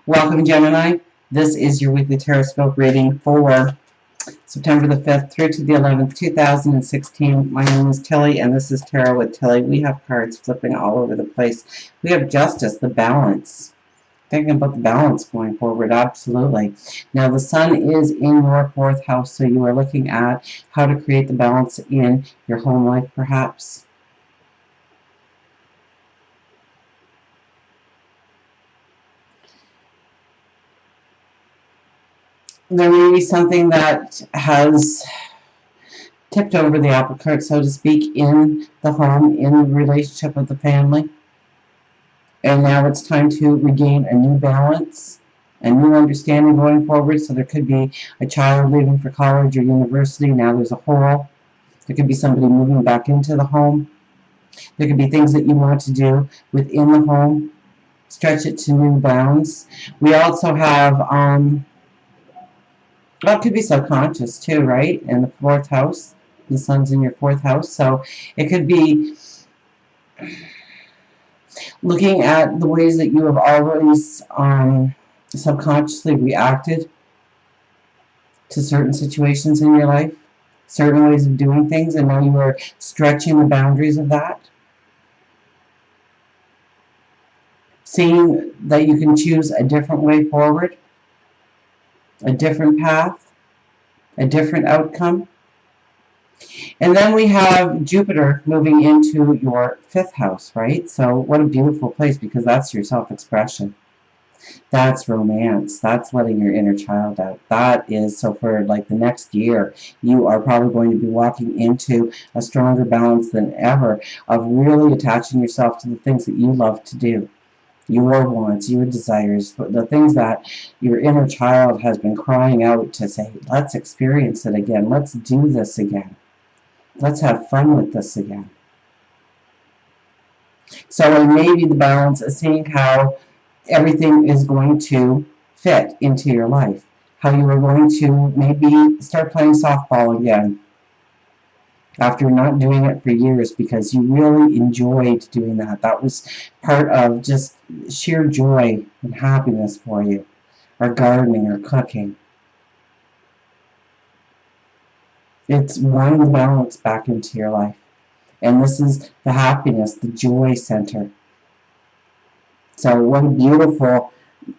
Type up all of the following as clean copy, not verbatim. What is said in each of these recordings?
Welcome, Gemini. This is your weekly Teroscope reading for September the 5th through to the 11th, 2016. My name is Tilly, and this is Tarot with Tilly. We have cards flipping all over the place. We have Justice, the balance. Thinking about the balance going forward, absolutely. Now, the sun is in your 4th house, so you are looking at how to create the balance in your home life, perhaps. There may be something that has tipped over the apple cart, so to speak, in the home, in the relationship with the family. And now it's time to regain a new balance, a new understanding going forward. So there could be a child leaving for college or university. Now there's a hole. There could be somebody moving back into the home. There could be things that you want to do within the home. Stretch it to new bounds. We also have, well, it could be subconscious too, right? In the 4th house. The sun's in your 4th house. So it could be looking at the ways that you have always subconsciously reacted to certain situations in your life, certain ways of doing things, and now you are stretching the boundaries of that. Seeing that you can choose a different way forward, a different path, a different outcome. And then we have Jupiter moving into your 5th house, right? So what a beautiful place, because that's your self-expression. That's romance. That's letting your inner child out. That is, so for like the next year, you are probably going to be walking into a stronger balance than ever of really attaching yourself to the things that you love to do. Your wants, your desires, the things that your inner child has been crying out to say, let's experience it again. Let's do this again. Let's have fun with this again. So maybe the balance is seeing how everything is going to fit into your life. How you are going to maybe start playing softball again after not doing it for years because you really enjoyed doing that. That was part of just sheer joy and happiness for you. Or gardening or cooking. It's wanting the balance back into your life. And this is the happiness, the joy center. So what a beautiful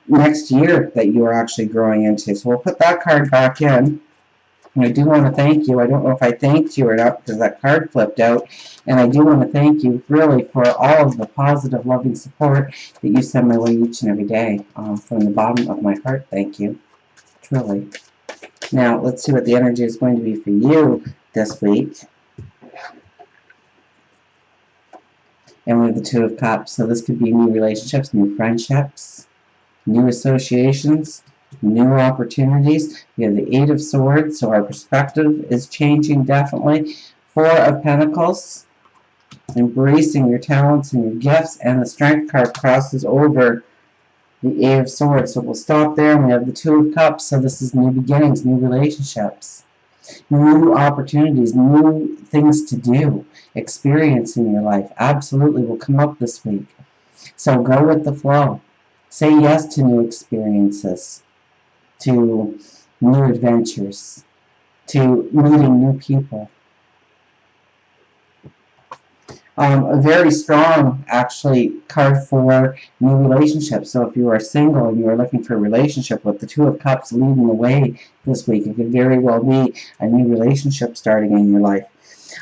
next year that you are actually growing into. So we'll put that card back in. And I do want to thank you. I don't know if I thanked you or not because that card flipped out. And I do want to thank you really for all of the positive, loving support that you send my way each and every day. From the bottom of my heart, thank you. Truly. Now, let's see what the energy is going to be for you this week. And we have the 2 of Cups. So this could be new relationships, new friendships, new associations, new opportunities. We have the 8 of Swords, so our perspective is changing definitely. 4 of Pentacles, embracing your talents and your gifts. And the Strength card crosses over the 8 of Swords. So we'll stop there. And we have the 2 of Cups. So this is new beginnings, new relationships, new opportunities, new things to do, experience in your life. Absolutely will come up this week. So go with the flow. Say yes to new experiences, to new adventures, to meeting new people. A very strong, actually, card for new relationships. So if you are single and you are looking for a relationship with the 2 of Cups leading the way this week, it could very well be a new relationship starting in your life.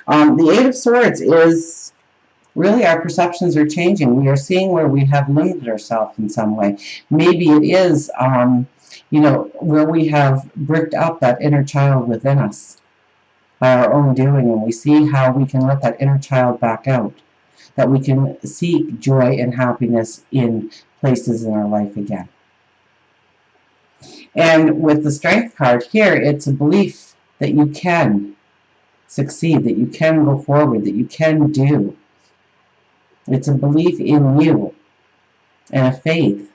The 8 of Swords is really our perceptions are changing. We are seeing where we have limited ourselves in some way. Maybe it is, where we have bricked up that inner child within us by our own doing, and we see how we can let that inner child back out, that we can seek joy and happiness in places in our life again. And with the Strength card here, it's a belief that you can succeed, that you can go forward, that you can do. It's a belief in you and a faith.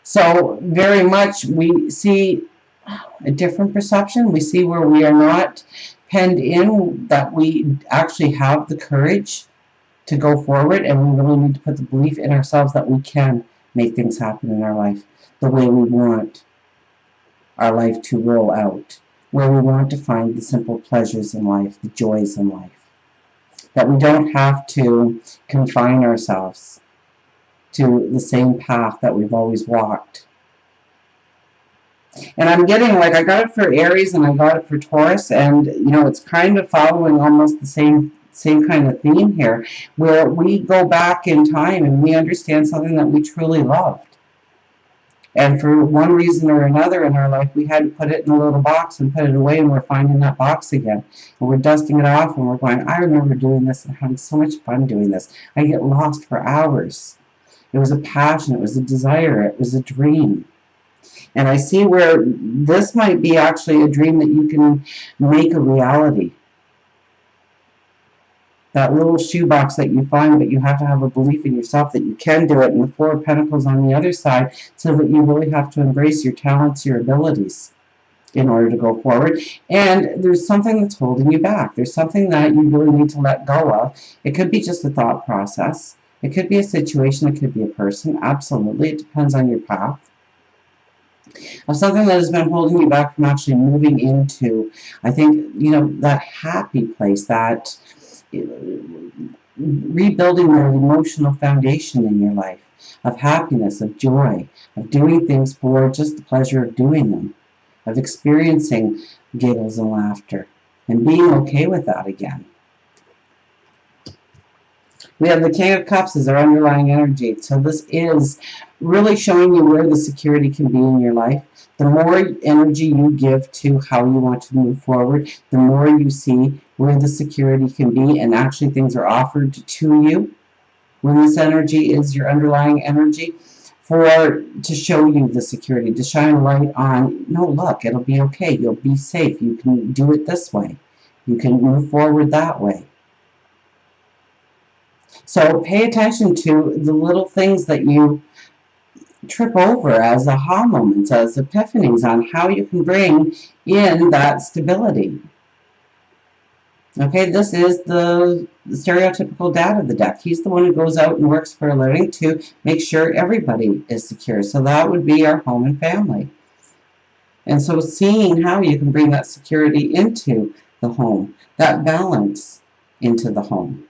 So very much we see a different perception. We see where we are not penned in, that we actually have the courage to go forward, and we really need to put the belief in ourselves that we can make things happen in our life the way we want our life to roll out, where we want to find the simple pleasures in life, the joys in life. That we don't have to confine ourselves to the same path that we've always walked. And I'm getting, like, I got it for Aries and I got it for Taurus, and it's kind of following almost the same kind of theme here, where we go back in time and we understand something that we truly loved. And for one reason or another in our life, we had to put it in a little box and put it away, and we're finding that box again. And we're dusting it off, and we're going, I remember doing this and having so much fun doing this. I get lost for hours. It was a passion. It was a desire. It was a dream. And I see where this might be actually a dream that you can make a reality. That little shoebox that you find, but you have to have a belief in yourself that you can do it, and the Four of Pentacles on the other side, so that you really have to embrace your talents, your abilities in order to go forward. And there's something that's holding you back. There's something that you really need to let go of. It could be just a thought process. It could be a situation. It could be a person. Absolutely. It depends on your path. Of something that has been holding you back from actually moving into, I think, that happy place, that rebuilding that emotional foundation in your life of happiness, of joy, of doing things for just the pleasure of doing them, of experiencing giggles and laughter, and being okay with that again. We have the King of Cups as our underlying energy. So this is really showing you where the security can be in your life. The more energy you give to how you want to move forward, the more you see where the security can be, and actually things are offered to you when this energy is your underlying energy, to show you the security, to shine a light on, no, look, it'll be okay. You'll be safe. You can do it this way. You can move forward that way. So pay attention to the little things that you trip over as aha moments, as epiphanies on how you can bring in that stability. Okay, this is the stereotypical dad of the deck. He's the one who goes out and works for a living to make sure everybody is secure. So that would be our home and family. And so seeing how you can bring that security into the home, that balance into the home.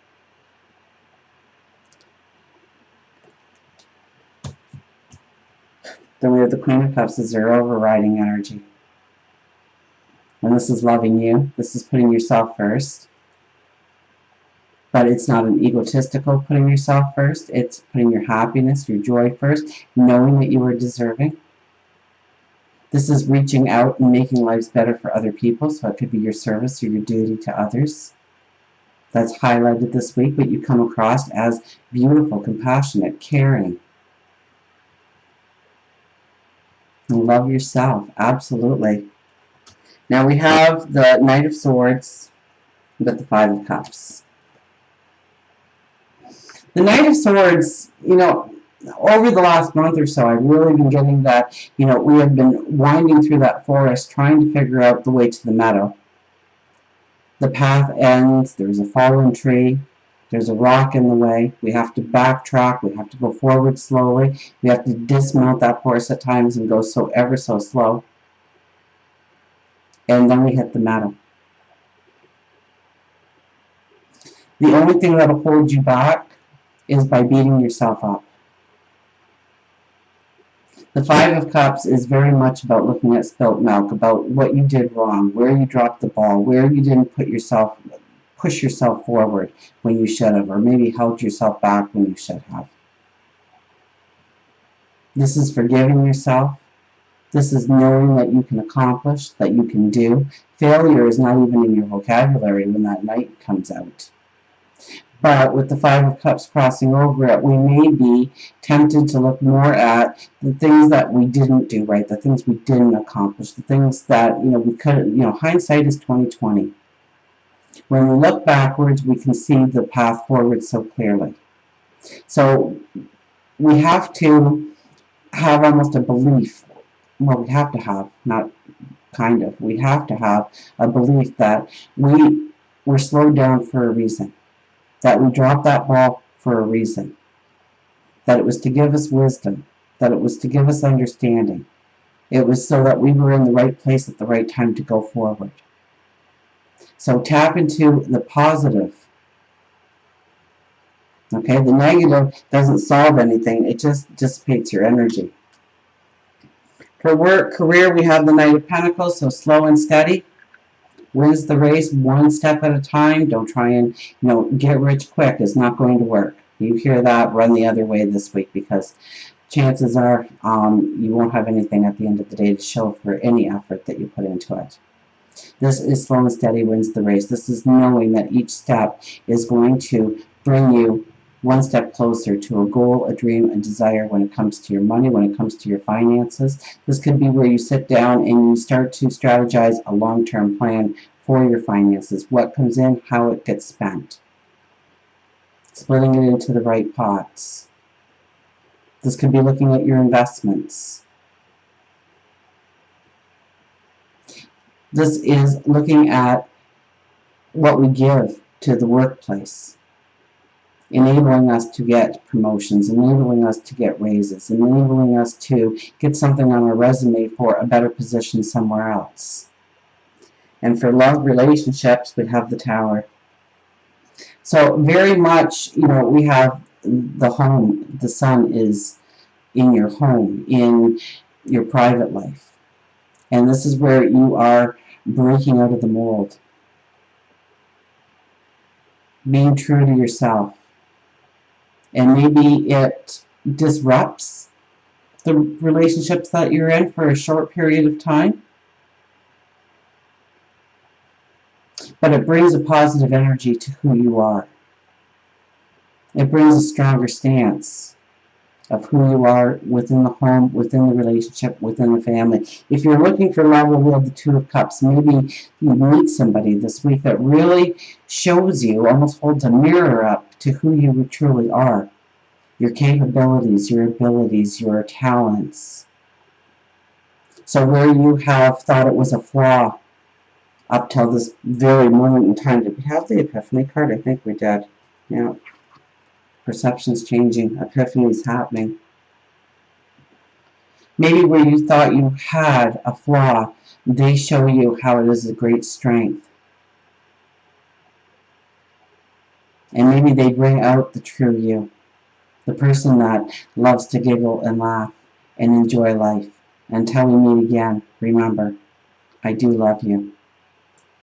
Then we have the Queen of Cups as your overriding energy. And this is loving you. This is putting yourself first. But it's not an egotistical putting yourself first. It's putting your happiness, your joy first, knowing that you are deserving. This is reaching out and making lives better for other people. So it could be your service or your duty to others. That's highlighted this week, but you come across as beautiful, compassionate, caring. And love yourself, absolutely. Now we have the Knight of Swords with the Five of Cups. The Knight of Swords, over the last month or so, I've really been getting that, we have been winding through that forest trying to figure out the way to the meadow. The path ends, there's a fallen tree, there's a rock in the way, we have to backtrack, we have to go forward slowly, we have to dismount that horse at times and go ever so slow. And then we hit the meadow. The only thing that'll hold you back is by beating yourself up. The Five of Cups is very much about looking at spilt milk, about what you did wrong, where you dropped the ball, where you didn't push yourself forward when you should have, or maybe held yourself back when you should have. This is forgiving yourself. This is knowing that you can accomplish, that you can do. Failure is not even in your vocabulary when that Knight comes out. But with the Five of Cups crossing over it, we may be tempted to look more at the things that we didn't do right, the things we didn't accomplish, the things that, we couldn't, hindsight is 20/20. When we look backwards, we can see the path forward so clearly. So we have to have almost a belief. Well, we have to have, not kind of, we have to have a belief that we were slowed down for a reason, that we dropped that ball for a reason, that it was to give us wisdom, that it was to give us understanding. It was so that we were in the right place at the right time to go forward. So tap into the positive. Okay, the negative doesn't solve anything. It just dissipates your energy. For work, career, we have the Knight of Pentacles, so slow and steady. Wins the race one step at a time. Don't try and, get rich quick. It's not going to work. You hear that, run the other way this week, because chances are you won't have anything at the end of the day to show for any effort that you put into it. This is slow and steady wins the race. This is knowing that each step is going to bring you one step closer to a goal, a dream, a desire when it comes to your money, when it comes to your finances. This could be where you sit down and you start to strategize a long-term plan for your finances. What comes in, how it gets spent. Splitting it into the right pots. This could be looking at your investments. This is looking at what we give to the workplace, enabling us to get promotions, enabling us to get raises, enabling us to get something on our resume for a better position somewhere else. And for love relationships, we have the Tower. So very much, we have the home. The sun is in your home, in your private life. And this is where you are breaking out of the mold. Being true to yourself. And maybe it disrupts the relationships that you're in for a short period of time. But it brings a positive energy to who you are. It brings a stronger stance of who you are within the home, within the relationship, within the family. If you're looking for love, will the Two of Cups, maybe you meet somebody this week that really shows you, almost holds a mirror up to who you truly are. Your capabilities, your abilities, your talents. So where you have thought it was a flaw up till this very moment in time, did we have the Epiphany card? I think we did. Yeah. Perception's changing. Epiphany's happening. Maybe where you thought you had a flaw, they show you how it is a great strength. And maybe they bring out the true you. The person that loves to giggle and laugh and enjoy life. Until we meet again, remember, I do love you.